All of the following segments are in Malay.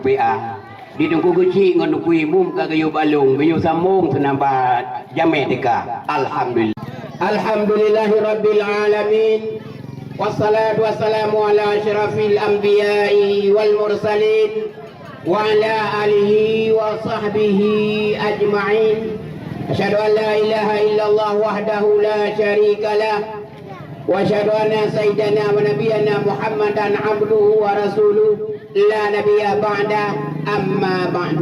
PA. Di tungku kecil ngan tungku imum ka gayu balung, gayu sambung senamba jame tika. Alhamdulillah. Alhamdulillahi rabbil alamin. Wassalatu wassalamu ala asyrafil anbiya'i wal mursalin wa ala alihi wa sahbihi ajma'in. Asyhadu an la ilaha illallah wahdahu la syarika lah. وأشهد أن سيدنا ونبينا محمدا عبده ورسوله لا نبي بعده أما بعد.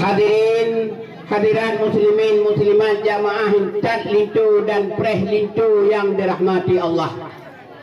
Hadirin hadirat muslimin muslimat jamaah Hintat Lintu dan Preh Lintu yang dirahmati Allah.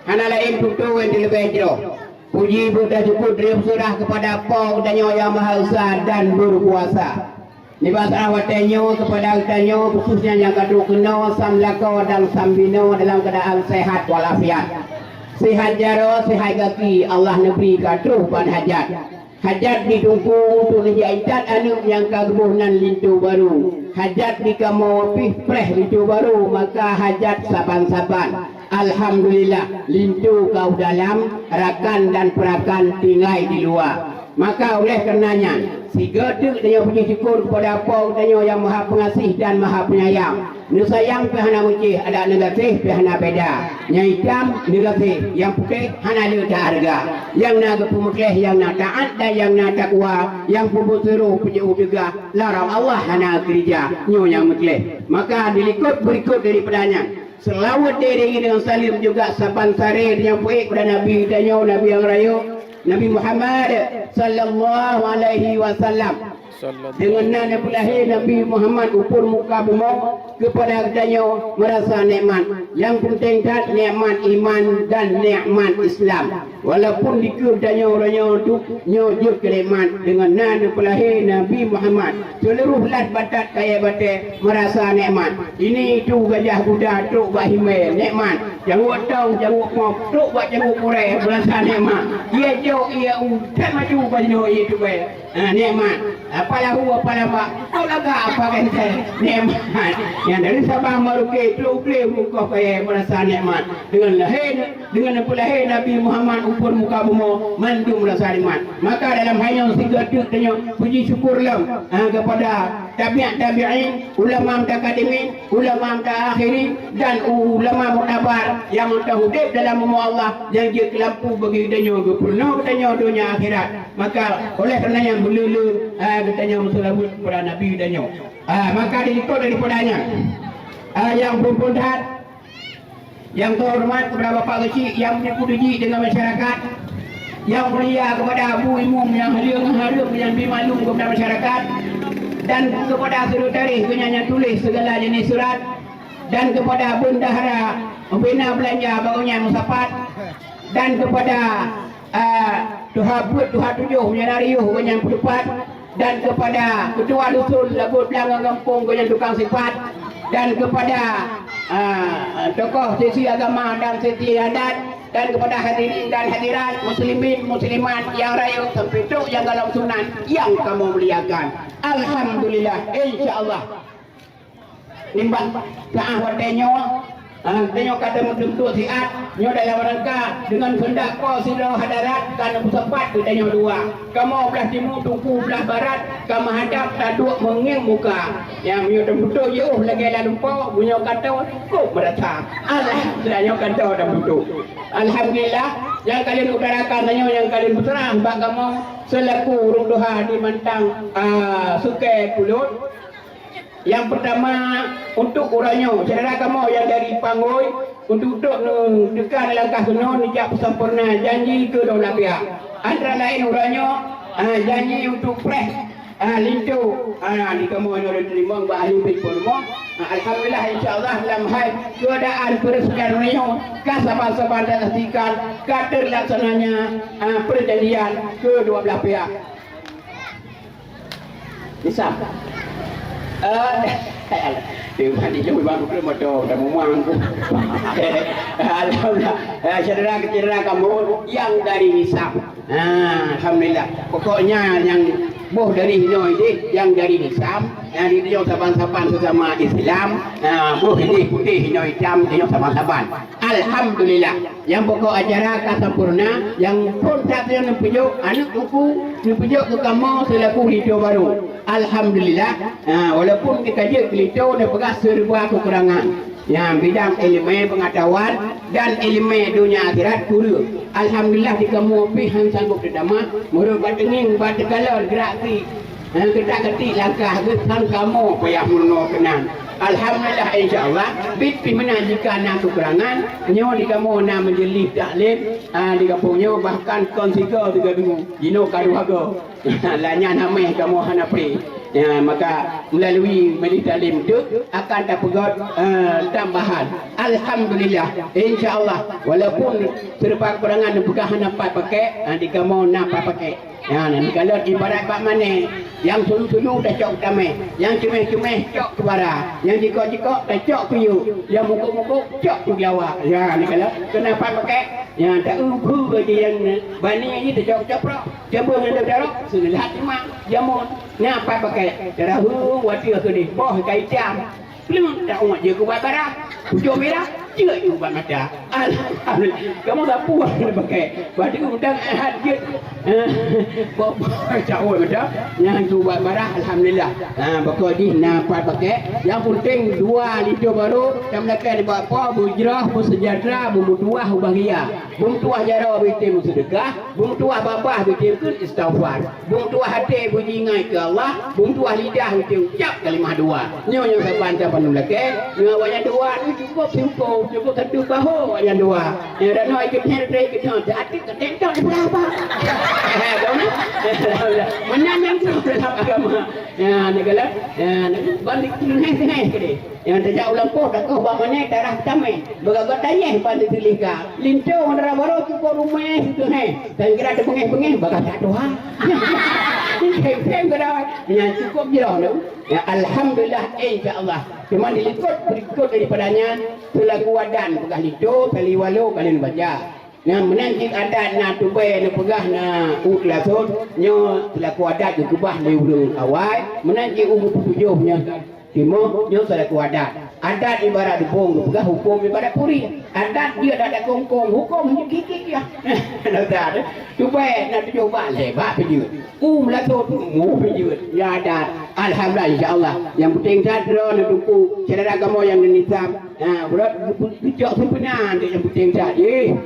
Hana lain tutu yang dilebih jero. Puji puja syukur terima surah kepada Allah dan Yang Maha Esa dan berkuasa. Nibasah watanyo kepada utanyo khususnya yang kadu kena samlako dan sambino dalam keadaan sehat walafiat. Sehat jaro, sehat kaki Allah negeri kadu pan hajat. Hajat ditunggu untuk dijaitat anu yang kagebunan lintu baru. Hajat di kamu preh lintu baru maka hajat saban-saban. Alhamdulillah lintu kau dalam rakan dan perakan tinggal di luar. Maka oleh karenanya si gedek dia puji syukur kepada Allah dan Yang Maha Pengasih dan Maha Penyayang. Nu sayang pihana muci ada negatif pihana beda. Yang hitam negatif, yang putih hana ada harga. Yang nak pemutih, yang nak taat dan yang nak takwa, yang pemutero puji juga larang Allah hana gereja nyu yang mutlih. Maka dilikut berikut daripadanya. Selawat diri dengan salim juga saban sare yang puik kepada Nabi dan Nabi yang rayu Nabi Muhammad sallallahu alaihi wasallam. Dengan nana pelahir Nabi Muhammad upur muka bumi kepada danyo merasa nikmat. Yang penting kat nikmat iman dan nikmat Islam. Walaupun dikur danyo ranyo tu nyojur kelimat dengan nana pelahir Nabi Muhammad. Seluruh lat batat kaya batai merasa nikmat. Ini itu gajah kuda truk bahime nikmat. Janguk tong janguk ngop truk buat janguk murai merasa nikmat. Ia jauh ia tak maju banyo itu bae. Nikmat. Apalah huwa apalah mak. Kau laga apa kan saya nikmat. Yang dari Sabang Merauke truk play muka kaya merasa nikmat. Dengan lahir Nabi Muhammad upur muka bumi mandu merasa nikmat. Maka dalam hanya tiga tanya puji syukurlah kepada tabi'in, ulama mutaqaddimin, ulama mutaakhirin dan ulama mutabar yang mutahudib dalam umur Allah yang dia kelampu bagi dunia gepurna katanya dunia akhirat. Maka oleh kerana yang berlulu katanya berselawat kepada Nabi dan maka diikut daripadanya yang berpundat yang terhormat kepada Bapak Kecil yang puji dengan masyarakat, yang mulia kepada Abu Imam yang harum yang bimalum kepada masyarakat, dan kepada sekretari penyanyi tulis segala jenis surat, dan kepada bendahara pembina belanja baunya musafat, dan kepada Tuha Tujuh menyariuh yang penepat, dan kepada ketua dusun lagu pelanggan kampung yang tukang sifat, dan kepada tokoh sesi agama dan sesi adat, dan kepada hadirin dan hadirat muslimin muslimat yang raya sempituk yang dalam sunan yang kamu muliakan. Alhamdulillah insyaallah nimbang saah watenyo tenyo kata menentu siat nyo dalam rangka dengan kendak ko sira hadarat kan sepat tenyo dua kamu belah timur tungku belah barat kamu hadap taduk menging muka yang nyo tembuto yo lagi lalu po bunyo kata ko merata alhamdulillah nyo kata tembuto alhamdulillah yang kalian utarakan tenyo yang kalian berserang bak kamu selaku urung doha di Mantang Sukai Pulut. Yang pertama untuk orangnya saudara kamu yang dari Panggoi untuk duduk dekat langkah kuno nijak sempurna janji ke dua pihak. Antara lain orangnya janji untuk preh lintu di kamu yang ada terima mbak ahli berforma. Alhamdulillah insyaallah dalam hal keadaan peresmian orangnya kasaban-saban dan pastikan kader laksananya perjanjian kedua belah pihak. Bisa. Tuhan ini jauh banget ke motor dan memang alhamdulillah saudara kamu yang dari Nisab. Alhamdulillah pokoknya yang boh dari hinoi dik yang dari Islam yang di dia saban-saban sesama Islam boh ini putih hinoi hitam dia saban-saban alhamdulillah yang pokok acara sempurna yang pun tak dia nempujuk anak buku nempujuk ke kamu selaku hidup baru alhamdulillah walaupun kita je kelito dan pegas serba kekurangan yang bidang ilmu pengetahuan dan ilmu dunia akhirat guru alhamdulillah jika mu pihan sanggup berdama murut batenging bategalon gerak ti ketak-ketik langkah ke sang kamu payah muno kenang alhamdulillah insyaallah bit pi mana jika nak kekurangan nyo di kamu nak menjeli taklim di kampungnya bahkan konsigo 3 minggu jino karuhaga lanya namai kamu hana pri ya, maka melalui majlis taklim itu akan dapat tambahan alhamdulillah insyaallah walaupun serba kurangan bukan dapat pakai di kamu nak pakai ya nanti kalau ibarat pak mana yang sulu-sulu dah cok utama yang cemeh-cemeh cok ke bara yang jikok-jikok dah cok ke you yang mukuk-mukuk cok ke jawab ya ni kalau kenapa pakai ya tak ubu ke yang bani ni dah cok-cok jambung hendak darok sudah cuma jamun ngapa pakai darah watir ke ni boh kai jam belum tak umat je ke buat barang hujung merah je buat mata alhamdulillah kamu tak puas nak pakai bagi undang ahad je boh jauh macam yang tu buat barang alhamdulillah bakal di nampak pakai yang penting 2 liter baru yang mereka buat apa berjerah bersejahtera bermutuah bahagia bermutuah jara bitim sedekah bermutuah babah bitim kun istighfar bermutuah hati beringat ke Allah bermutuah lidah bitim ucap kalimah dua nyo yang saban belakang dengan wayang dua ni cukup satu bahu wayang dua ya dan noi ikut hari ikut tak ketentok di berapa tahu ni menang yang tu dalam agama ya negala balik tunai ke dia yang terjak ulang poh dah kau bawa mana darah tamai bagaimana tanya pada tilika linto ndara baru cukup rumah itu dan kira ada pengeh bagai tak doa yang cukup jirah tu ya alhamdulillah insyaallah cuma dilikut berikut daripadanya selaku wadan pegah lido kali walu kali baca nah menanti adat na tubai na pegah na uklasun nyo selaku adat juga bah leurung awal menanti tujuh nya timur nyo selaku adat ibarat dipung pegah hukum ibarat puri adat dia ada kongkong hukum hanya kikik dia nak tak tubai na tujuh bah lebat pejut lasun pejut ya adat alhamdulillah insyaallah yang penting sadra na duku saudara kamu yang nisab berat pijak sempurna yang penting sad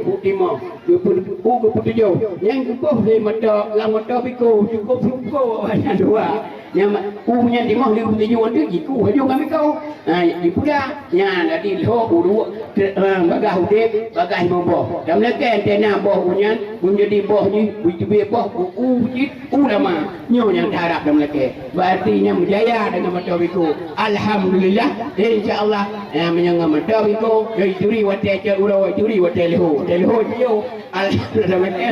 ultimo tujuh yang cukup di mata lang mata piku cukup hanya dua yang punya di mah liu tujuh tu jiku haju kami kau di pula yang tadi lo buru bagah udip bagah mombo dan mereka antena boh punya menjadi boh ni biji boh jit ulama nyo yang harap dan mereka berarti nya berjaya dengan mata piku alhamdulillah insyaallah menyangga mata piku jadi curi wate cer uro curi wate leho cio alhamdulillah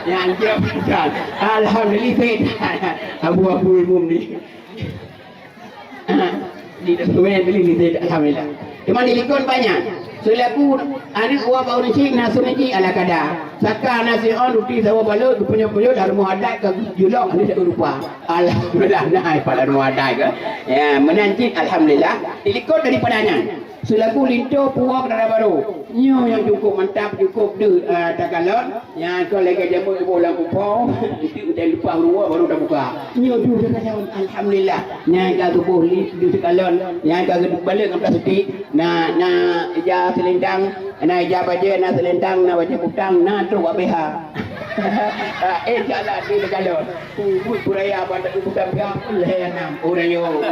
yang jawab alhamdulillah abu-abu umum ni di dokumen beli ni alhamdulillah cuma dilikun banyak selaku anak uang bau nasi nasi nasi ala kada saka nasi on roti sawo balut punya dari muadat ke julok ni tak rupa alhamdulillah naik pada muadat ke ya menancit alhamdulillah dilikun daripadanya selaku linto puak darah baru nyo yang cukup mantap cukup de takalon yang kau lagi jamu bola kupau itu udah lupa luar baru dah buka nyo tu takalon alhamdulillah nyai ka tubuh di takalon nyai ka balik dengan plastik na ija selendang na ija baje na selendang na baje putang na tu abh jalan di takalon puraya pada bukan pihak lehanam orayo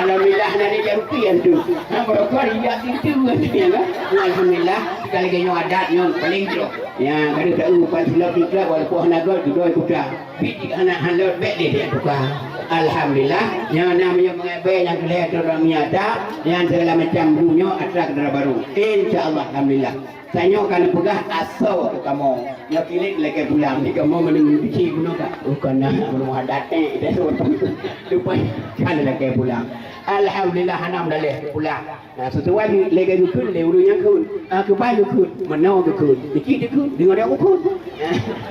alhamdulillah nani rupiah tu kau dia itu kan alhamdulillah sekali genyo adat nyon paling jero ya kada tak upan silap ikla walaupun naga dua kuda biji anak halot bet dia tukar alhamdulillah yang namanya mengabai yang kelihatan orang nyata yang segala macam dunia atrak darah baru insyaallah alhamdulillah saya akan pegah asal kamu yang pilih lagi pulang ni kamu menunggu biji bunuh tak bukan nak belum ada dah lupa kan lagi pulang Alhamdulillah hanam dah leh pulang. Sesuai lega dukun le urunya kun. Ke bai dukun, menau dukun. Dikit dukun dengan dia dukun.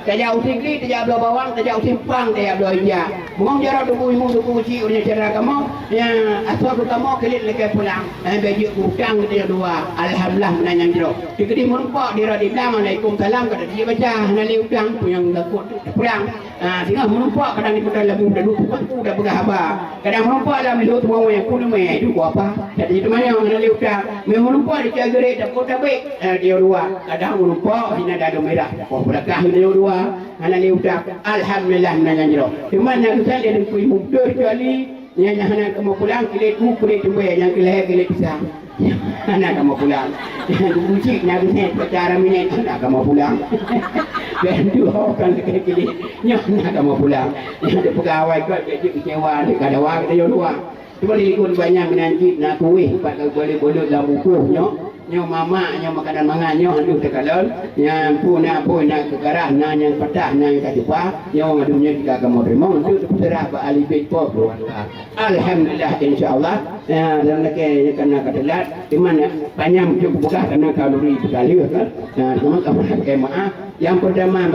Tak jauh tinggi, tak jauh bawang, tak jauh simpang, tak jauh inja. Mungkin jarak duku imu duku uci urunya cara kamu. Ya asal kamu kelit lega pulang. Baju hutang dia dua. Alhamdulillah menanya jero. Dikedi merempak dia di bilang Waalaikumsalam kata dia baca nali hutang yang takut pulang. Sehingga merempak kadang di pedal lagu dah lupa dah pegah habar. Kadang merempak dalam lihat semua yang kuno meh itu apa? Jadi itu mana yang nali hutang. Merempak di jaga rek tak kota baik. Dia dua. Kadang merempak hina dah merah. Oh berkah dia dua. Nali hutang. Alhamdulillah menanya jero. Di mana kita dia dengan kui muda kecuali yang hana kamu pulang kilit kulit tumbe yang kilit pisang. Anak kamu pulang. Bucik nak net pacara minit anak kamu pulang. Dan dua orang kecil nak kamu pulang. Yang ada pegawai kau kerja kecewa dekat ada wang dia dua. Cuma ikut banyak menanjit nak kuih pak boleh dalam buku nyo mama nyo makanan mangan nyo aduh tekalon yang puna pun nak kegarah yang patah yang kadipa nyo ngadunya jika kamu terima untuk terah ba ali bait po alhamdulillah insyaallah dan lagi kena katelat di mana banyak cukup buka karena kalori sekali kan nama kamu maaf yang pertama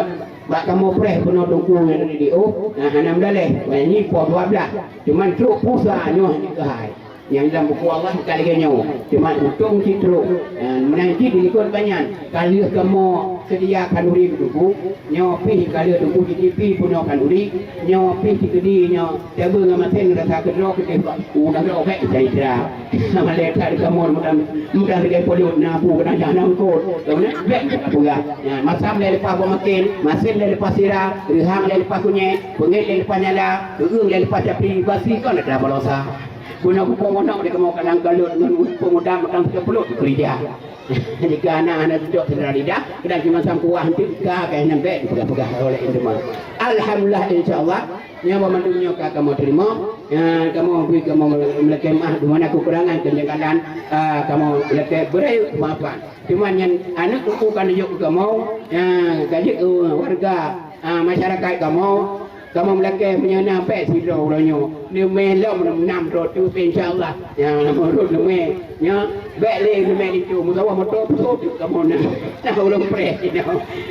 bak kamu preh kena dukung yang ada di hanam daleh ini po 12 cuman truk pusa nyo ni kahai yang dalam buku Allah kali-kalinya cuma untung citro menanti diikut banyak kali kamu sedia kalori buku nyopi kali buku GDP punya kalori nyopi tikedi nyo jaga ngamaten rasa kedro ke udah ro baik saya sama letak kamu mudah dengan polion nabu kena jangan kot kemudian baik apa masam lepas makin masin lepas sirah rihang lepas kunyit pengit lepas nyala geung lepas capi basi kan ada balosa guna pemonak dia mau kadang galut dengan pemuda macam 30 kerja. Jika anak-anak duduk sedara lidah, kadang cuma sampai wah nanti kayak nampak pegang-pegang oleh instrumen. Alhamdulillah insyaallah yang memandunya kamu terima, kamu beri kamu melekat mah di mana kekurangan kejanggalan kamu melekat beri maafan. Cuma yang anak kuku kan yuk kamu, gaji warga masyarakat kamu melakukan punya pek sidro orangnya dia melom 6 rot tu insyaallah yang rot lume nya bek le lume itu musawah motor betul kamu nak belum preh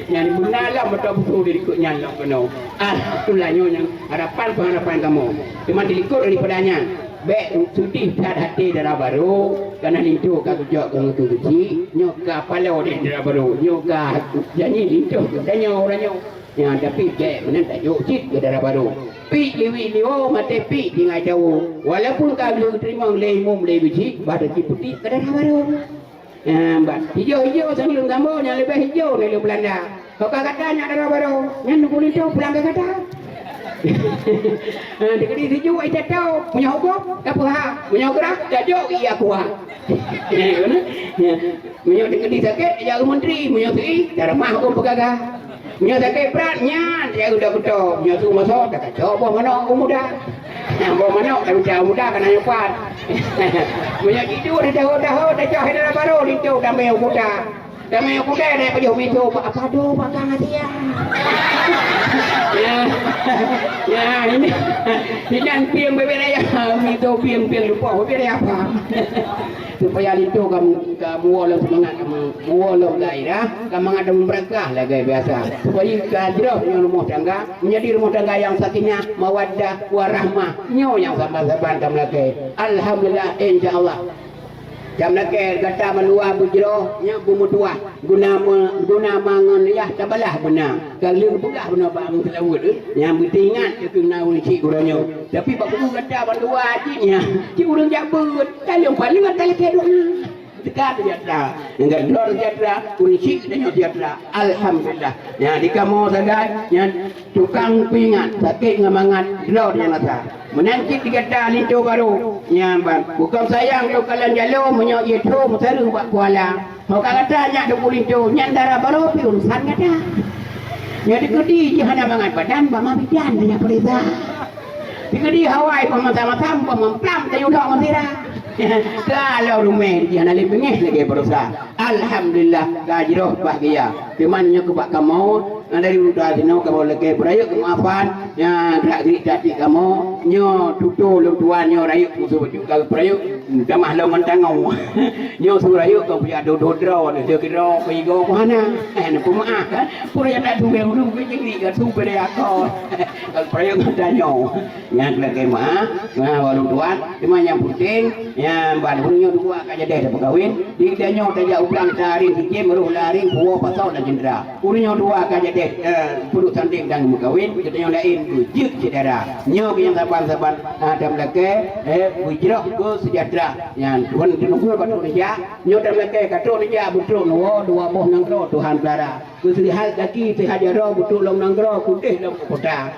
yang menalam motor betul dirikut nyalok kena alhamdulillah yang harapan kamu cuma dilikut daripadanya bek sudi tak hati darah baru karena itu kau jok kau tu kecil nyoka palau di darah baru nyoka janji itu tanya orangnya ya tapi ke mana tak jujit ke darah baru pi liwi mate pi tinggal jauh walaupun kalau terima lemum lebih pada putih ke darah baru hijau sambil gambar yang lebih hijau dari Belanda kau katanya darah baru yang kulit itu pulang ke kata dekat di hijau itu tahu punya hukum apa hak punya gerak jauh iya kuat punya dekat di sakit jaga menteri punya sih cara mah hukum pegagah punya sakit beratnya dia udah betul punya tu masuk tak coba mana muda bawa mana kalau jauh muda kena kuat punya gitu dah dah jauh dah baru itu dah meo muda dia pergi itu apa do makan dia ya ini jangan piang beberapa itu piang lupa beberapa apa supaya itu kamu walau semangat kamu walau gairah kamu ada memberkah lagi biasa supaya kajrah yang rumah tangga menjadi rumah tangga yang sakinah mawaddah warahmah nyo yang sabar-sabar kamu lagi alhamdulillah insyaallah jam lagi kata menua bujro nya bumutua guna mangan ya tabalah benar kalau pegah benar bang selawut yang bertingat itu naun cik urangnya tapi bab buku kata menua ciknya cik urang jabut kalau paling tak lagi doa dekat jatra enggak dor jatra kunci dan jatra alhamdulillah ya di kamu sadar ya tukang pingat sakit ngamangat dor yang nasa menangkit digata lintu baru ya bukan sayang tu kalian jalo menyo itu musaru buat kuala kau kata nya tu lintu nyandara baru pi urusan kata ya dikedi jihana bangat badan bama bidan punya perisa dikedi hawai pemasa-masa pemplam tayu dok masira kalau rumah dia nak lebih lagi berusaha alhamdulillah gajroh bahagia temannya kebak kamu dari udah sino kamu lagi berayuk kemaafan ya tak kamu nyo tutu lu tuan nyo rayuk musuh juga berayuk damah lo mentangau nyo surayuk kau punya dodro dia kira pigo mana pemaaf kan pura yang tak tumbel dulu jadi kan tumbel aku kalau berayuk ada nyo yang lagi maaf walau tuan cuma yang penting yang baru nyo dua kaja deh berkahwin dia nyo tajak ulang taring sikit meruh laring buah pasal dan jendera nyo dua kaja deh puluh tanding dan berkahwin kita yang lain wujud saudara nyo yang saban-saban ada lagi wujud ke sejahtera yang Tuhan menunggu kat Indonesia nyo ada lagi kat Indonesia betul dua boh nangro Tuhan belara keselihat kaki sehajaro betul long nangro kudih dalam kota